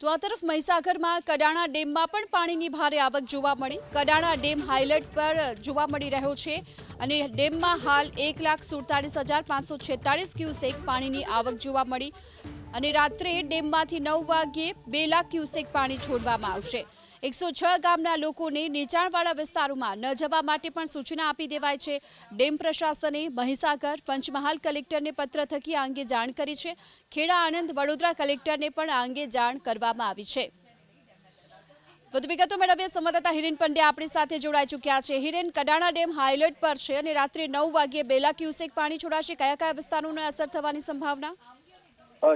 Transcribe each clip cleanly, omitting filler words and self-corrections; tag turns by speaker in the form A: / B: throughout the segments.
A: તો આ તરફ મહીસાગરમાં કડાણા ડેમમાં પણ પાણીની ભારે આવક જોવા મળી। કડાણા ડેમ હાઈલાઇટ પર જોવા મળી રહ્યો છે અને ડેમમાં હાલ 1,47,546 ક્યુસેક પાણીની આવક જોવા મળી અને રાત્રે ડેમમાંથી 9 વાગ્યે 2 લાખ ક્યુસેક પાણી છોડવામાં આવશે। 106 ગામના લોકોને નીચાણવાળા વિસ્તારોમાં ન જવા માટે પણ સૂચના આપી દેવાઈ છે। ડેમ પ્રશાસને મહીસાગર પંચમહાલ કલેક્ટરને પત્ર થકી આ અંગે જાણ કરી છે। ખેડા આણંદ વડોદરા કલેક્ટરને પણ આ અંગે જાણ કરવામાં આવી છે। વધુ વિગતો મેળવીએ સંવાદદાતા હિરેન પંડ્યા આપણી સાથે જોડાઈ ચૂક્યા છે। હિરેન, કડાણા ડેમ હાઈલાઇટ પર છે અને રાત્રે 9 વાગ્યે 2 લાખ ક્યુસેક પાણી છોડાશે। કયા કયા વિસ્તારોને અસર થવાની સંભાવના?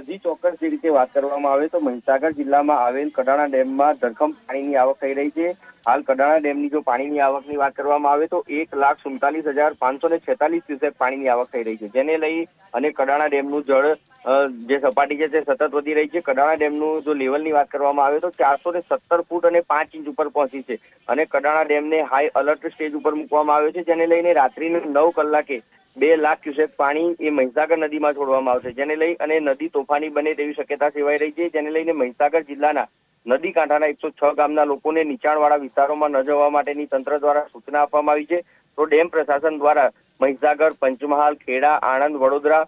B: જી ચોક્કસ જે રીતે વાત કરવામાં આવે તો મહીસાગર જિલ્લામાં આવેલ કડાણા ડેમમાં ધરખમ પાણીની આવક થઈ રહી છે। હાલ કડાણા ડેમની જો પાણીની આવકની વાત કરવામાં આવે તો 1,47,546 ક્યુસેક પાણીની આવક થઈ રહી છે, જેને લઈ અને કડાણા ડેમનું જળ જે સપાટી છે તે સતત વધી રહી છે। કડાણા ડેમનું જો લેવલની વાત કરવામાં આવે તો 417 ફૂટ અને 5 ઇંચ ઉપર પહોંચી છે અને કડાણા ડેમને હાઈ એલર્ટ સ્ટેજ ઉપર મૂકવામાં આવ્યો છે, જેને લઈને રાત્રિના 9 કલાકે 2 લાખ ક્યુસેક પાણી એ મહીસાગર નદીમાં છોડવામાં આવશે, જેને લઈ અને નદી તોફાની બને તેવી શક્યતા સેવાઈ રહી છે। જેને લઈને મહીસાગર જિલ્લાના નદી કાંઠાના 106 ગામના લોકોને નીચાણવાળા વિસ્તારોમાં ન જવા માટેની તંત્ર દ્વારા સૂચના આપવામાં આવી છે। તો ડેમ પ્રશાસન દ્વારા મહીસાગર, પંચમહાલ, ખેડા, આણંદ, વડોદરા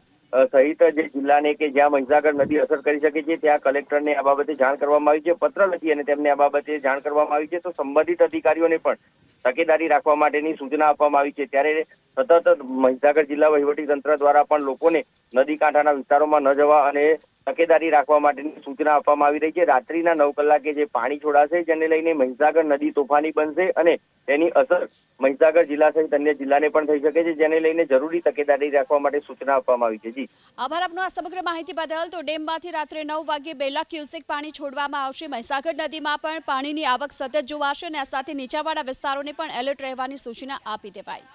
B: સહિત જે જિલ્લાને કે જ્યાં મહીસાગર નદી અસર કરી શકે છે ત્યાં કલેક્ટરને આ બાબતે જાણ કરવામાં આવી છે। પત્ર લખી અને તેમને આ બાબતે જાણ કરવામાં આવી છે। તો સંબંધિત અધિકારીઓને પણ તકેદારી રાખવા માટેની સૂચના આપવામાં આવી છે। ત્યારે સતત મહીસાગર જિલ્લા વહીવટી તંત્ર દ્વારા પણ લોકોને નદી કાંઠાના વિસ્તારોમાં ન જવા અને તકેદારી રાખવા માટેની સૂચના આપવામાં આવી રહી છે। રાત્રિના 9 કલાકે જે પાણી છોડાશે જેને લઈને મહીસાગર નદી તોફાની બનશે અને તેની અસર મહીસાગર જિલ્લા સહિત અન્ય જિલ્લાને પણ થઈ શકે છે, જેને લઈને જરૂરી તકેદારી રાખવા માટે સૂચના આપવામાં આવી છે। જી
A: આભાર આપનો આ સમગ્ર માહિતી બદલ। તો ડેમમાંથી રાત્રે 9 વાગ્યે 2 લાખ ક્યુસેક પાણી છોડવામાં આવશે। મહીસાગર નદીમાં પણ પાણીની આવક સતત જોવાશે અને આ સાથે નીચાણવાળા વિસ્તારોને પણ એલર્ટ રહેવાની સૂચના આપી દેવાઈ।